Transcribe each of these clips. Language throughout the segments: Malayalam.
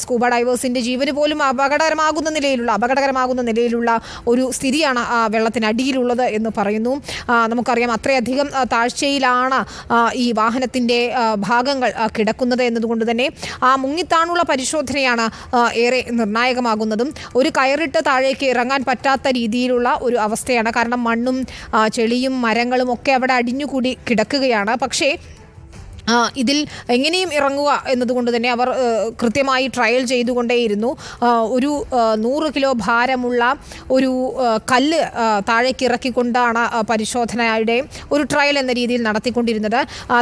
സ്കൂബ ഡൈവേഴ്സിൻ്റെ ജീവന് പോലും അപകടകരമാകുന്ന നിലയിലുള്ള ഒരു സ്ഥിതിയാണ് വെള്ളത്തിനടിയിലുള്ളത് എന്ന് പറയുന്നു. നമുക്കറിയാം അത്രയധികം താഴ്ചയിലാണ് ഈ വാഹനത്തിൻ്റെ ഭാഗങ്ങൾ കിടക്കുന്നത് എന്നതുകൊണ്ട് തന്നെ ആ മുങ്ങിത്താണുള്ള പരിശോധനയാണ് ഏറെ നിർണായകമാകുന്നതും. ഒരു കയറിട്ട് താഴേക്ക് ഇറങ്ങാൻ പറ്റാത്ത രീതിയിലുള്ള ഒരു അവസ്ഥയാണ്. കാരണം മണ്ണും ചെളിയും മരങ്ങളും ഒക്കെ അവിടെ അടിഞ്ഞുകൂടി കിടക്കുകയാണ്. പക്ഷേ ഇതിൽ എങ്ങനെയും ഇറങ്ങുക എന്നതുകൊണ്ട് തന്നെ അവർ കൃത്യമായി ട്രയൽ ചെയ്തുകൊണ്ടേയിരുന്നു. ഒരു 100 കിലോ ഭാരമുള്ള ഒരു കല്ല് താഴേക്ക് ഇറക്കിക്കൊണ്ടാണ് പരിശോധനയുടെ ഒരു ട്രയൽ എന്ന രീതിയിൽ നടത്തിക്കൊണ്ടിരുന്നത്.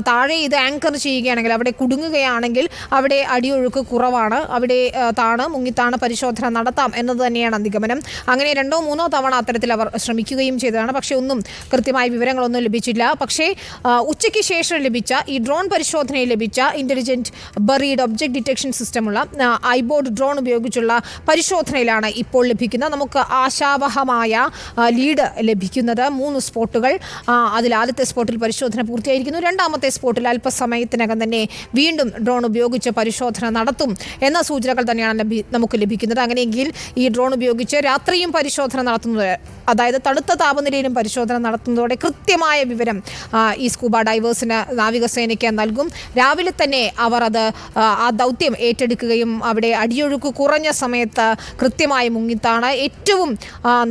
താഴെ ഇത് ആങ്കർ ചെയ്യുകയാണെങ്കിൽ, അവിടെ കുടുങ്ങുകയാണെങ്കിൽ അവിടെ അടിയൊഴുക്ക് കുറവാണ്, അവിടെ മുങ്ങിത്താണ് പരിശോധന നടത്താം എന്നത് തന്നെയാണ് നിഗമനം. അങ്ങനെ 2-3 തവണ അത്തരത്തിൽ അവർ ശ്രമിക്കുകയും ചെയ്തതാണ്. പക്ഷേ ഒന്നും കൃത്യമായ വിവരങ്ങളൊന്നും ലഭിച്ചില്ല. പക്ഷേ ഉച്ചയ്ക്ക് ശേഷം ലഭിച്ച ഈ ഡ്രോൺ പരിശോധനയിൽ ലഭിച്ച ഇന്റലിജന്റ് ബറീഡ് ഒബ്ജക്ട് ഡിറ്റക്ഷൻ സിസ്റ്റമുള്ള ഐബോർഡ് ഡ്രോൺ ഉപയോഗിച്ചുള്ള പരിശോധനയിലാണ് ഇപ്പോൾ ലഭിക്കുന്നത് നമുക്ക് ആശാവഹമായ ലീഡ് ലഭിക്കുന്നത്. 3 സ്പോട്ടുകൾ, അതിൽ ആദ്യത്തെ സ്പോട്ടിൽ പരിശോധന പൂർത്തിയായിരിക്കുന്നു. രണ്ടാമത്തെ സ്പോട്ടിൽ അല്പസമയത്തിനകം തന്നെ വീണ്ടും ഡ്രോൺ ഉപയോഗിച്ച് പരിശോധന നടത്തും എന്ന സൂചനകൾ തന്നെയാണ് നമുക്ക് ലഭിക്കുന്നത്. അങ്ങനെയെങ്കിൽ ഈ ഡ്രോൺ ഉപയോഗിച്ച് രാത്രിയും പരിശോധന നടത്തുന്നത്, അതായത് തണുത്ത താപനിലയിലും പരിശോധന നടത്തുന്നതോടെ കൃത്യമായ വിവരം ഈ സ്കൂബ ഡൈവേഴ്സിന് നാവികസേനയ്ക്ക് നൽകും. രാവിലെ തന്നെ അവർ ആ ദൗത്യം ഏറ്റെടുക്കുകയും അവിടെ അടിയൊഴുക്ക് കുറഞ്ഞ സമയത്ത് കൃത്യമായി മുങ്ങിത്താണ് ഏറ്റവും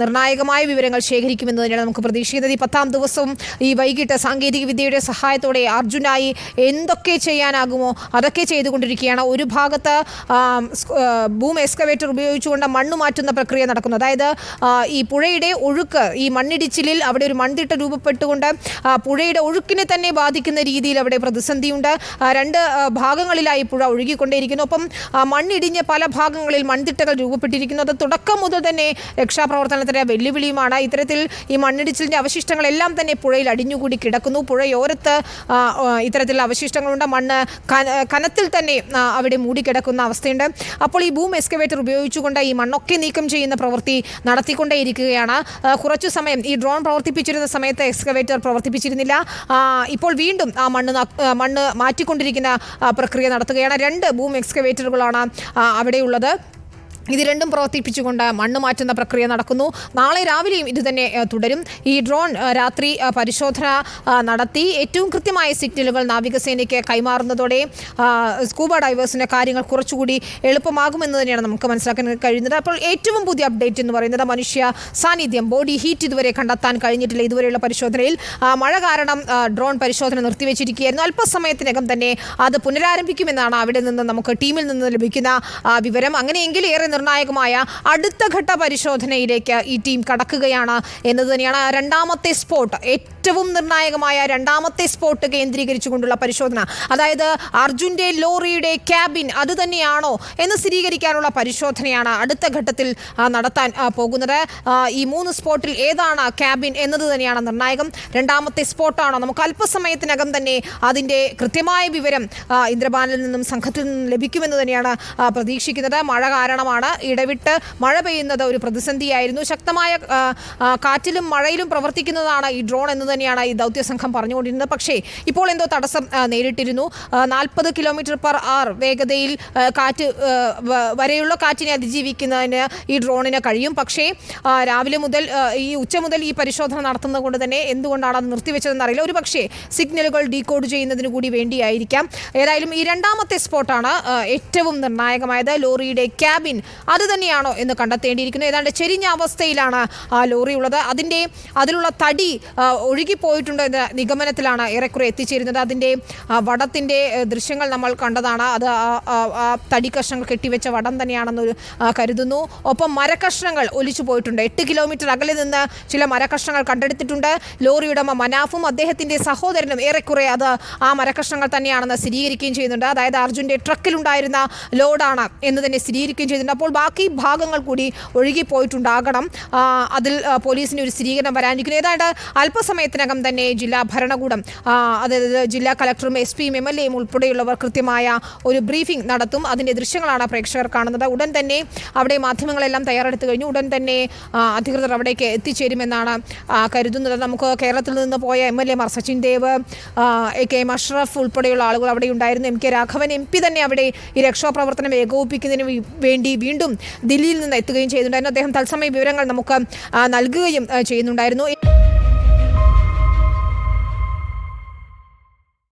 നിർണായകമായ വിവരങ്ങൾ ശേഖരിക്കുമെന്ന് തന്നെയാണ് നമുക്ക് പ്രതീക്ഷിക്കുന്നത്. ഈ 10ാം ദിവസവും ഈ വൈകിട്ട് സാങ്കേതിക വിദ്യയുടെ സഹായത്തോടെ അർജുനായി എന്തൊക്കെ ചെയ്യാനാകുമോ അതൊക്കെ ചെയ്തുകൊണ്ടിരിക്കുകയാണ്. ഒരു ഭാഗത്ത് ബൂം എക്സ്കവേറ്റർ ഉപയോഗിച്ചുകൊണ്ട് മണ്ണ് മാറ്റുന്ന പ്രക്രിയ നടക്കുന്നു. അതായത് ഈ പുഴയുടെ ഒഴുക്ക്, ഈ മണ്ണിടിച്ചിലിൽ അവിടെ ഒരു മൺതിട്ട രൂപപ്പെട്ടുകൊണ്ട് പുഴയുടെ ഒഴുക്കിനെ തന്നെ ബാധിക്കുന്ന രീതിയിൽ അവിടെ പ്രതിസന്ധിയുണ്ട്. 2 ഭാഗങ്ങളിലായി പുഴ ഒഴുകിക്കൊണ്ടേയിരിക്കുന്നു. ഒപ്പം മണ്ണിടിഞ്ഞ് പല ഭാഗങ്ങളിൽ മൺതിട്ടകൾ രൂപപ്പെട്ടിരിക്കുന്നു. അത് തുടക്കം മുതൽ തന്നെ രക്ഷാപ്രവർത്തനത്തിന് വെല്ലുവിളിയുമാണ്. ഇത്തരത്തിൽ ഈ മണ്ണിടിച്ചിലിൻ്റെ അവശിഷ്ടങ്ങളെല്ലാം തന്നെ പുഴയിൽ അടിഞ്ഞുകൂടി കിടക്കുന്നു. പുഴയോരത്ത് ഇത്തരത്തിലുള്ള അവശിഷ്ടങ്ങളുണ്ട്. മണ്ണ് കനത്തിൽ തന്നെ അവിടെ മൂടിക്കിടക്കുന്ന അവസ്ഥയുണ്ട്. അപ്പോൾ ഈ ബൂം എക്സ്കവേറ്റർ ഉപയോഗിച്ചുകൊണ്ട് ഈ മണ്ണൊക്കെ നീക്കം ചെയ്യുന്ന പ്രവൃത്തി നടത്തിക്കൊണ്ടേയിരിക്കുകയാണ്. കുറച്ചു സമയം ഈ ഡ്രോൺ പ്രവർത്തിപ്പിച്ചിരുന്ന സമയത്ത് എക്സ്കവേറ്റർ പ്രവർത്തിപ്പിച്ചിരുന്നില്ല. ഇപ്പോൾ വീണ്ടും ആ മണ്ണ് മാറ്റിക്കൊണ്ടിരിക്കുന്ന പ്രക്രിയ നടത്തുകയാണ്. 2 ബൂം എക്സ്കവേറ്ററുകളാണ് അവിടെയുള്ളത്. ഇത് രണ്ടും പ്രവർത്തിപ്പിച്ചുകൊണ്ട് മണ്ണ് മാറ്റുന്ന പ്രക്രിയ നടക്കുന്നു. നാളെ രാവിലെയും ഇത് തന്നെ തുടരും. ഈ ഡ്രോൺ രാത്രി പരിശോധന നടത്തി ഏറ്റവും കൃത്യമായ സിഗ്നലുകൾ നാവികസേനയ്ക്ക് കൈമാറുന്നതോടെ സ്കൂബ ഡൈവേഴ്സിൻ്റെ കാര്യങ്ങൾ കുറച്ചുകൂടി എളുപ്പമാകുമെന്ന് തന്നെയാണ് നമുക്ക് മനസ്സിലാക്കാൻ കഴിയുന്നത്. അപ്പോൾ ഏറ്റവും പുതിയ അപ്ഡേറ്റ് എന്ന് പറയുന്നത് മനുഷ്യ സാന്നിധ്യം, ബോഡി ഹീറ്റ് ഇതുവരെ കണ്ടെത്താൻ കഴിഞ്ഞിട്ടില്ല. ഇതുവരെയുള്ള പരിശോധനയിൽ മഴ കാരണം ഡ്രോൺ പരിശോധന നിർത്തിവെച്ചിരിക്കുകയായിരുന്നു. അല്പസമയത്തിനകം തന്നെ അത് പുനരാരംഭിക്കുമെന്നാണ് അവിടെ നിന്ന് നമുക്ക് ടീമിൽ നിന്ന് ലഭിക്കുന്ന വിവരം. അങ്ങനെയെങ്കിൽ ഏറെ നിർണായകമായ അടുത്ത ഘട്ട പരിശോധനയിലേക്ക് ഈ ടീം കടക്കുകയാണ് എന്നത് തന്നെയാണ്. രണ്ടാമത്തെ സ്പോട്ട്, ഏറ്റവും നിർണായകമായ രണ്ടാമത്തെ സ്പോട്ട് കേന്ദ്രീകരിച്ചുകൊണ്ടുള്ള പരിശോധന, അതായത് അർജുൻ്റെ ലോറിയുടെ ക്യാബിൻ അത് തന്നെയാണോ എന്ന് സ്ഥിരീകരിക്കാനുള്ള പരിശോധനയാണ് അടുത്ത ഘട്ടത്തിൽ നടത്താൻ പോകുന്നത്. ഈ 3 സ്പോട്ടിൽ ഏതാണ് ക്യാബിൻ എന്നത് തന്നെയാണ് നിർണായകം. രണ്ടാമത്തെ സ്പോട്ടാണോ? നമുക്ക് അല്പസമയത്തിനകം തന്നെ അതിൻ്റെ കൃത്യമായ വിവരം ഇന്ദ്രബാനിൽ നിന്നും സംഘത്തിൽ നിന്നും ലഭിക്കുമെന്ന് തന്നെയാണ് പ്രതീക്ഷിക്കുന്നത്. മഴ കാരണമാണ് ഇടവിട്ട് മഴ പെയ്യുന്നത് ഒരു പ്രതിസന്ധിയായിരുന്നു. ശക്തമായ കാറ്റിലും മഴയിലും പ്രവർത്തിക്കുന്നതാണ് ഈ ഡ്രോൺ എന്ന് തന്നെയാണ് ഈ ദൗത്യ സംഘം പറഞ്ഞുകൊണ്ടിരുന്നത്. പക്ഷേ ഇപ്പോൾ എന്തോ തടസ്സം നേരിട്ടിരുന്നു. 40 km/h വേഗതയിൽ കാറ്റ് വരെയുള്ള കാറ്റിനെ അതിജീവിക്കുന്നതിന് ഈ ഡ്രോണിന് കഴിയും. പക്ഷേ രാവിലെ മുതൽ ഈ ഉച്ച മുതൽ ഈ പരിശോധന നടത്തുന്നത് കൊണ്ട് തന്നെ എന്തുകൊണ്ടാണ് അത് നിർത്തിവെച്ചതെന്ന് അറിയില്ല. ഒരു പക്ഷേ സിഗ്നലുകൾ ഡീകോഡ് ചെയ്യുന്നതിന് കൂടി വേണ്ടിയായിരിക്കാം. ഏതായാലും ഈ രണ്ടാമത്തെ സ്പോട്ടാണ് ഏറ്റവും നിർണായകമായത്. ലോറിയുടെ ക്യാബിൻ അത് തന്നെയാണോ എന്ന് കണ്ടെത്തേണ്ടിയിരിക്കുന്നു. ഏതാണ്ട് ചെരിഞ്ഞ അവസ്ഥയിലാണ് ലോറി ഉള്ളത്. അതിലുള്ള തടി ഒഴുകിപ്പോയിട്ടുണ്ട് എന്ന നിഗമനത്തിലാണ് ഏറെക്കുറെ എത്തിച്ചേരുന്നത്. അതിൻ്റെ വടത്തിൻ്റെ ദൃശ്യങ്ങൾ നമ്മൾ കണ്ടതാണ്. അത് ആ തടി കഷ്ണങ്ങൾ കെട്ടിവെച്ച വടം തന്നെയാണെന്ന് കരുതുന്നു. ഒപ്പം മരക്കഷ്ണങ്ങൾ ഒലിച്ചു പോയിട്ടുണ്ട്. 8 കിലോമീറ്റർ അകലെ നിന്ന് ചില മരക്കഷ്ണങ്ങൾ കണ്ടെടുത്തിട്ടുണ്ട്. ലോറി ഉടമ മനാഫും അദ്ദേഹത്തിൻ്റെ സഹോദരനും ഏറെക്കുറെ അത് ആ മരക്കഷ്ണങ്ങൾ തന്നെയാണെന്ന് സ്ഥിരീകരിക്കുകയും ചെയ്യുന്നുണ്ട്. അതായത് അർജുൻ്റെ ട്രക്കിലുണ്ടായിരുന്ന ലോഡാണ് എന്ന് തന്നെ സ്ഥിരീകരിക്കുകയും ചെയ്തിട്ടുണ്ട്. അപ്പോൾ ബാക്കി ഭാഗങ്ങൾ കൂടി ഒഴുകിപ്പോയിട്ടുണ്ടാകണം. അതിൽ പോലീസിന് ഒരു സ്ഥിരീകരണം വരാനിരിക്കുന്നു. ഏതാണ്ട് അല്പസമയത്ത് സമയത്തിനകം തന്നെ ജില്ലാ ഭരണകൂടം അതായത് ജില്ലാ കളക്ടറും SP-യും MLA-യും ഉൾപ്പെടെയുള്ളവർ കൃത്യമായ ഒരു ബ്രീഫിംഗ് നടത്തും. അതിൻ്റെ ദൃശ്യങ്ങളാണ് പ്രേക്ഷകർ കാണുന്നത്. ഉടൻ തന്നെ അവിടെ മാധ്യമങ്ങളെല്ലാം തയ്യാറെടുത്തു കഴിഞ്ഞു. ഉടൻ തന്നെ അധികൃതർ അവിടേക്ക് എത്തിച്ചേരുമെന്നാണ് കരുതുന്നത്. നമുക്ക് കേരളത്തിൽ നിന്ന് പോയ MLA-മാർ സച്ചിൻ ദേവ്, KM അഷ്റഫ് ഉൾപ്പെടെയുള്ള ആളുകൾ അവിടെ ഉണ്ടായിരുന്നു. MK രാഘവൻ MP തന്നെ അവിടെ ഈ രക്ഷാപ്രവർത്തനം ഏകോപിപ്പിക്കുന്നതിന് വേണ്ടി വീണ്ടും ദില്ലിയിൽ നിന്ന് എത്തുകയും ചെയ്തിട്ടുണ്ടായിരുന്നു. അദ്ദേഹം തത്സമയ വിവരങ്ങൾ നമുക്ക് നൽകുകയും ചെയ്യുന്നുണ്ടായിരുന്നു.